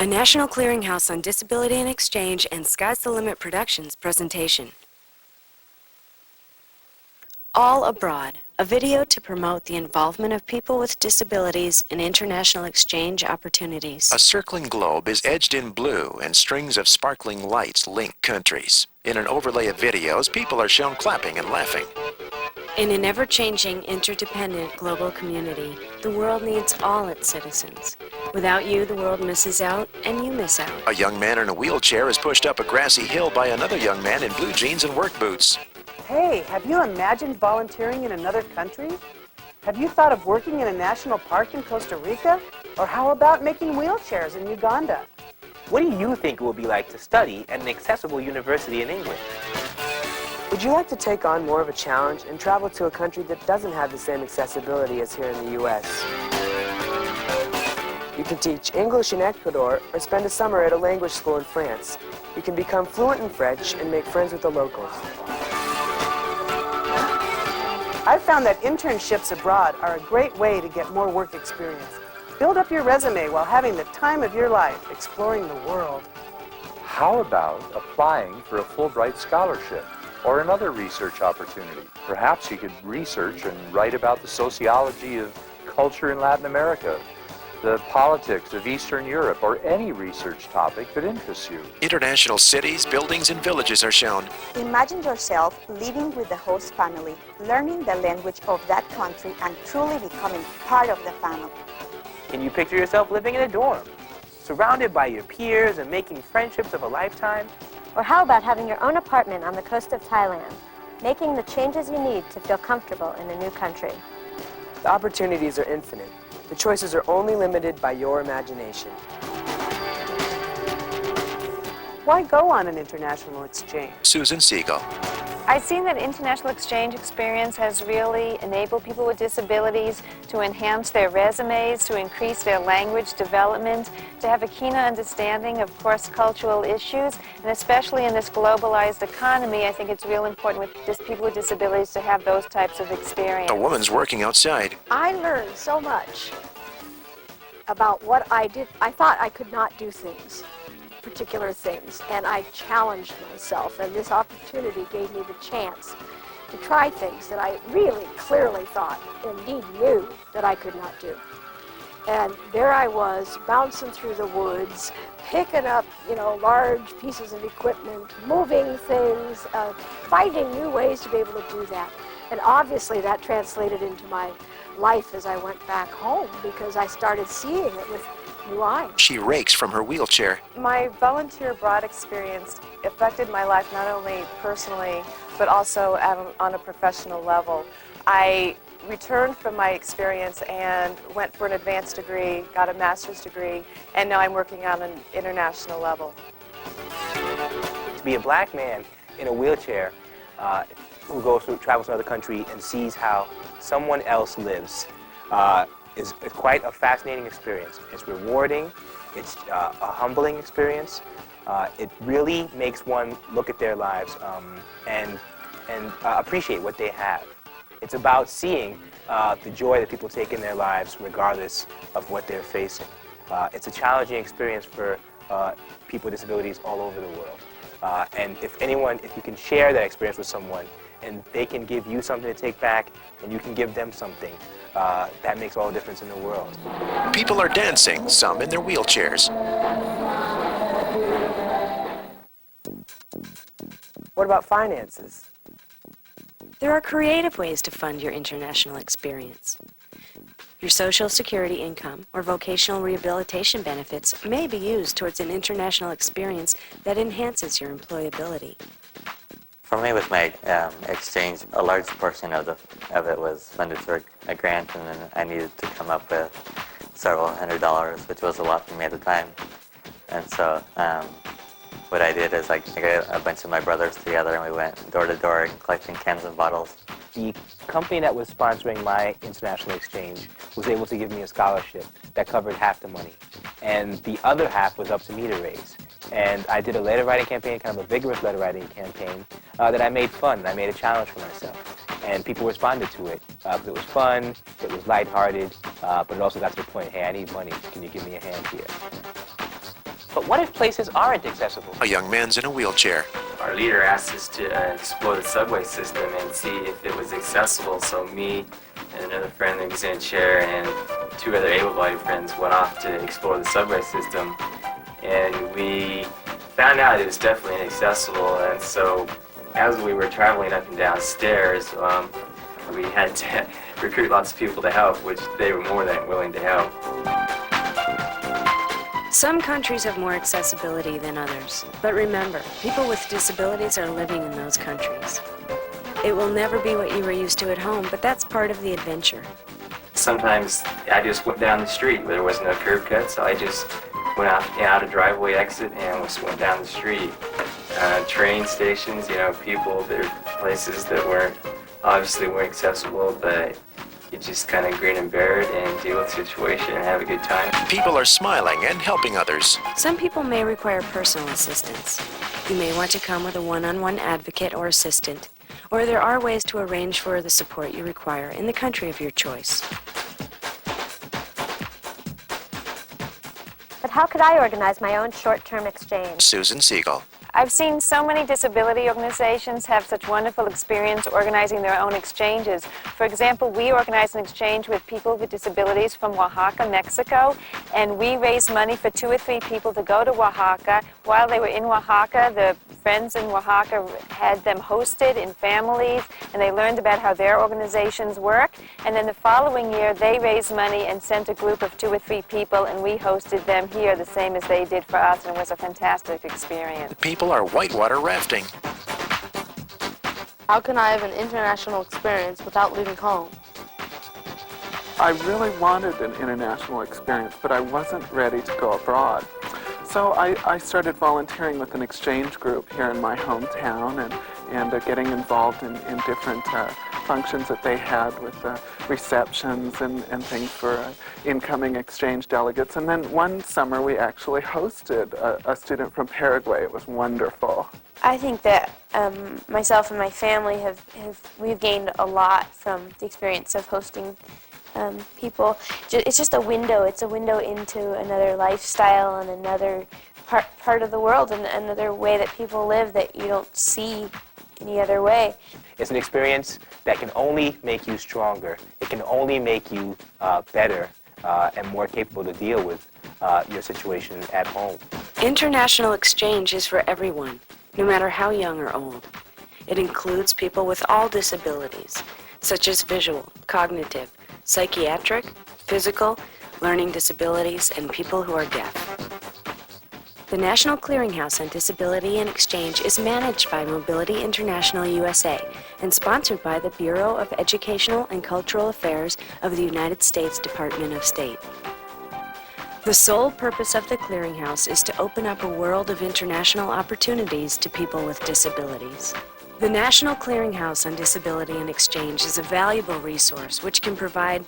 A National Clearinghouse on Disability and Exchange and Sky's the Limit Productions presentation. All Abroad, a video to promote the involvement of people with disabilities in international exchange opportunities. A circling globe is edged in blue and strings of sparkling lights link countries. In an overlay of videos, people are shown clapping and laughing. In an ever-changing, interdependent global community, the world needs all its citizens. Without you, the world misses out, and you miss out. A young man in a wheelchair is pushed up a grassy hill by another young man in blue jeans and work boots. Hey, have you imagined volunteering in another country? Have you thought of working in a national park in Costa Rica? Or how about making wheelchairs in Uganda? What do you think it will be like to study at an accessible university in England? Would you like to take on more of a challenge and travel to a country that doesn't have the same accessibility as here in the U.S.? You can teach English in Ecuador or spend a summer at a language school in France. You can become fluent in French and make friends with the locals. I've found that internships abroad are a great way to get more work experience. Build up your resume while having the time of your life exploring the world. How about applying for a Fulbright scholarship or another research opportunity? Perhaps you could research and write about the sociology of culture in Latin America, the politics of Eastern Europe, or any research topic that interests you. International cities, buildings, and villages are shown. Imagine yourself living with the host family, learning the language of that country, and truly becoming part of the family. Can you picture yourself living in a dorm, surrounded by your peers and making friendships of a lifetime? Or how about having your own apartment on the coast of Thailand, making the changes you need to feel comfortable in a new country? The opportunities are infinite. The choices are only limited by your imagination. Why go on an international exchange? Susan Siegel. I've seen that international exchange experience has really enabled people with disabilities to enhance their resumes, to increase their language development, to have a keener understanding of cross-cultural issues, and especially in this globalized economy, I think it's real important with people with disabilities to have those types of experience. A woman's working outside. I learned so much about what I did. I thought I could not do particular things, and I challenged myself, and this opportunity gave me the chance to try things that I really clearly thought, indeed knew, that I could not do. And there I was, bouncing through the woods, picking up, large pieces of equipment, moving things, finding new ways to be able to do that. And obviously that translated into my life as I went back home, because I started seeing it with new eyes. She rakes from her wheelchair. My volunteer abroad experience affected my life not only personally, but also on a professional level. I returned from my experience and went for an advanced degree, got a master's degree, and now I'm working on an international level. To be a black man in a wheelchair who travels to another country and sees how someone else lives is quite a fascinating experience. It's rewarding, it's a humbling experience. It really makes one look at their lives and appreciate what they have. It's about seeing the joy that people take in their lives regardless of what they're facing. It's a challenging experience for people with disabilities all over the world. And if you can share that experience with someone and they can give you something to take back and you can give them something, that makes all the difference in the world. People are dancing, some in their wheelchairs. What about finances? There are creative ways to fund your international experience. Your Social Security income or vocational rehabilitation benefits may be used towards an international experience that enhances your employability. For me, with my exchange, a large portion of it was funded through a grant, and then I needed to come up with several $100s, which was a lot for me at the time. And so what I did is I got a bunch of my brothers together, and we went door to door collecting cans and bottles. The company that was sponsoring my international exchange was able to give me a scholarship that covered half the money, and the other half was up to me to raise. And I did a letter writing campaign, kind of a vigorous letter writing campaign, that I made fun. I made a challenge for myself. And people responded to it. It was fun, it was lighthearted, but it also got to the point, hey, I need money. Can you give me a hand here? But what if places aren't accessible? A young man's in a wheelchair. Our leader asked us to explore the subway system and see if it was accessible, so me and another friend that was in a chair and two other able-bodied friends went off to explore the subway system, and we found out it was definitely inaccessible. And so as we were traveling up and down stairs, we had to recruit lots of people to help, which they were more than willing to help. Some countries have more accessibility than others, but remember, people with disabilities are living in those countries. It will never be what you were used to at home, but that's part of the adventure. Sometimes I just went down the street where there was no curb cut, so I just went out a driveway exit and just went down the street. Train stations, you know, there are places that obviously weren't accessible, but you just kind of grin and bear it and deal with the situation and have a good time. People are smiling and helping others. Some people may require personal assistance. You may want to come with a one-on-one advocate or assistant, or there are ways to arrange for the support you require in the country of your choice. But how could I organize my own short-term exchange? Susan Siegel. I've seen so many disability organizations have such wonderful experience organizing their own exchanges. For example, we organized an exchange with people with disabilities from Oaxaca, Mexico, and we raised money for 2 or 3 people to go to Oaxaca. While they were in Oaxaca, the friends in Oaxaca had them hosted in families, and they learned about how their organizations work. And then the following year, they raised money and sent a group of 2 or 3 people, and we hosted them here the same as they did for us, and it was a fantastic experience. People are whitewater rafting. How can I have an international experience without leaving home? I really wanted an international experience, but I wasn't ready to go abroad. So I started volunteering with an exchange group here in my hometown and getting involved in different functions that they had with receptions and things for incoming exchange delegates. And then one summer we actually hosted a student from Paraguay. It was wonderful. I think that myself and my family we've gained a lot from the experience of hosting people. It's just a window. It's a window into another lifestyle and another part of the world and another way that people live that you don't see any other way. It's an experience that can only make you stronger. It can only make you better and more capable to deal with your situation at home. International exchange is for everyone, no matter how young or old. It includes people with all disabilities, such as visual, cognitive, psychiatric, physical, learning disabilities, and people who are deaf. The National Clearinghouse on Disability and Exchange is managed by Mobility International USA and sponsored by the Bureau of Educational and Cultural Affairs of the United States Department of State. The sole purpose of the Clearinghouse is to open up a world of international opportunities to people with disabilities. The National Clearinghouse on Disability and Exchange is a valuable resource which can provide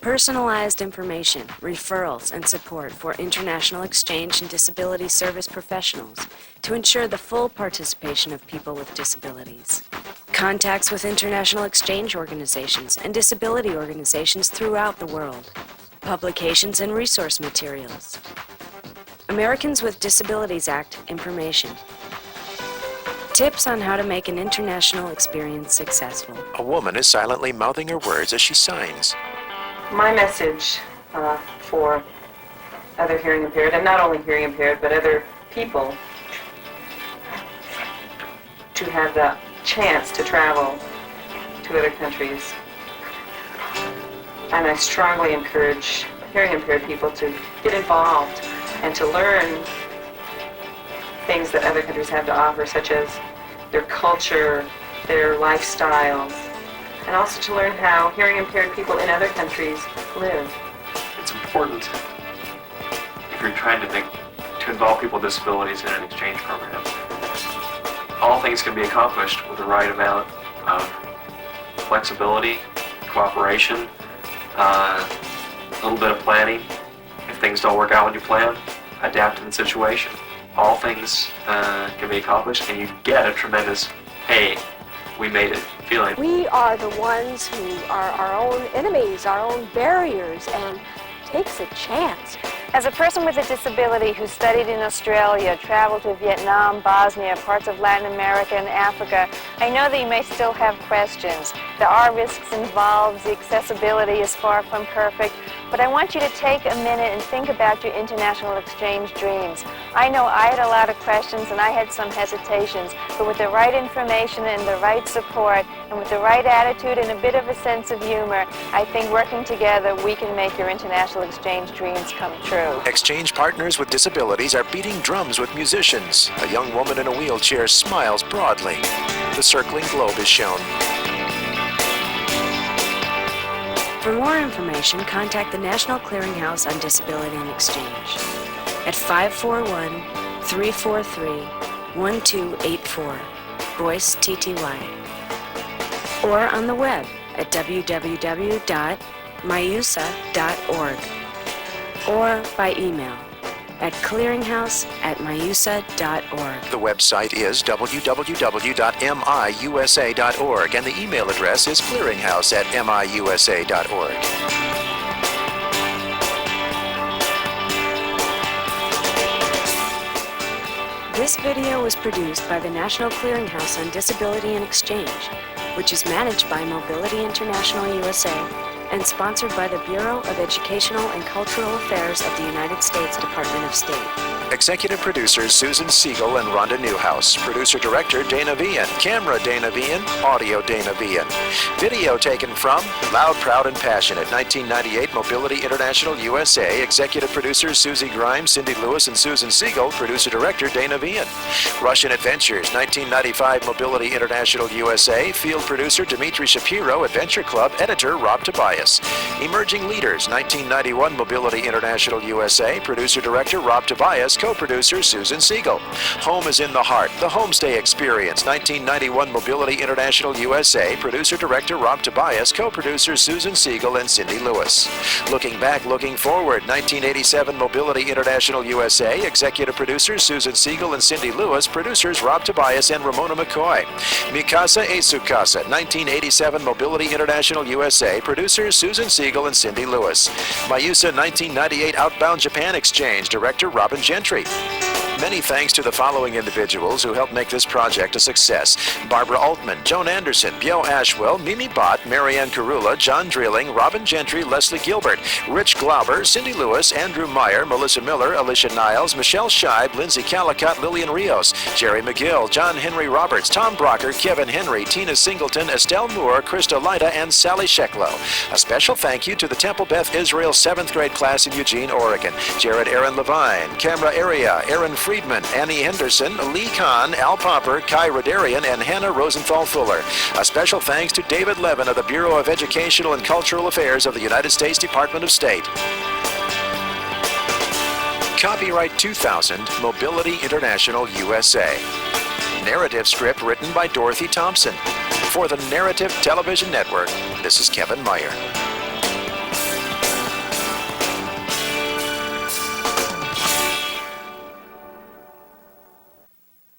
personalized information, referrals, and support for international exchange and disability service professionals to ensure the full participation of people with disabilities. Contacts with international exchange organizations and disability organizations throughout the world. Publications and resource materials. Americans with Disabilities Act information. Tips on how to make an international experience successful. A woman is silently mouthing her words as she signs. My message for other hearing impaired, and not only hearing impaired, but other people, to have the chance to travel to other countries. And I strongly encourage hearing impaired people to get involved and to learn things that other countries have to offer, such as their culture, their lifestyles, and also to learn how hearing impaired people in other countries live. It's important if you're trying to involve people with disabilities in an exchange program. All things can be accomplished with the right amount of flexibility, cooperation, a little bit of planning. If things don't work out when you plan, adapt to the situation. All things can be accomplished, and you get a tremendous, hey, we made it feeling. We are the ones who are our own enemies, our own barriers, and takes a chance. As a person with a disability who studied in Australia, traveled to Vietnam, Bosnia, parts of Latin America and Africa, I know that you may still have questions. There are risks involved, the accessibility is far from perfect, but I want you to take a minute and think about your international exchange dreams. I know I had a lot of questions and I had some hesitations, but with the right information and the right support and with the right attitude and a bit of a sense of humor, I think working together we can make your international exchange dreams come true. Exchange partners with disabilities are beating drums with musicians. A young woman in a wheelchair smiles broadly. The circling globe is shown. For more information, contact the National Clearinghouse on Disability and Exchange at 541-343-1284, Boyce, TTY, or on the web at www.miusa.org, or by email at clearinghouse@miusa.org. The website is www.miusa.org, and the email address is clearinghouse@miusa.org. This video was produced by the National Clearinghouse on Disability and Exchange, which is managed by Mobility International USA and sponsored by the Bureau of Educational and Cultural Affairs of the United States Department of State. Executive producers Susan Siegel and Rhonda Newhouse. Producer-director Dana Vian. Camera Dana Vian. Audio Dana Vian. Video taken from Loud, Proud, and Passionate, 1998 Mobility International USA. Executive producers Susie Grimes, Cindy Lewis, and Susan Siegel. Producer-director Dana Vian. Russian Adventures, 1995 Mobility International USA. Field producer Dmitry Shapiro. Adventure Club. Editor Rob Tobias. Emerging Leaders, 1991 Mobility International USA. Producer-director Rob Tobias. Co-producer Susan Siegel. Home is in the Heart, the Homestay Experience, 1991 Mobility International USA. Producer-director Rob Tobias. Co-producer Susan Siegel and Cindy Lewis. Looking Back, Looking Forward, 1987 Mobility International USA. Executive producers Susan Siegel and Cindy Lewis. Producers Rob Tobias and Ramona McCoy. Mikasa e Sukasa, 1987 Mobility International USA. Producers Susan Siegel and Cindy Lewis. MIUSA 1998 Outbound Japan Exchange. Director Robin Gentry. Many thanks to the following individuals who helped make this project a success: Barbara Altman, Joan Anderson, Bio Ashwell, Mimi Bott, Marianne Carula, John Drilling, Robin Gentry, Leslie Gilbert, Rich Glauber, Cindy Lewis, Andrew Meyer, Melissa Miller, Alicia Niles, Michelle Scheib, Lindsay Callicott, Lillian Rios, Jerry McGill, John Henry Roberts, Tom Brocker, Kevin Henry, Tina Singleton, Estelle Moore, Krista Lida, and Sally Sheklow. A special thank you to the Temple Beth Israel 7th grade class in Eugene, Oregon: Jared Aaron Levine, Camera Area, Aaron Friedman, Annie Henderson, Lee Kahn, Al Popper, Kai Rodarian, and Hannah Rosenthal Fuller. A special thanks to David Levin of the Bureau of Educational and Cultural Affairs of the United States Department of State. Copyright 2000, Mobility International USA. Narrative script written by Dorothy Thompson. For the Narrative Television Network, this is Kevin Meyer.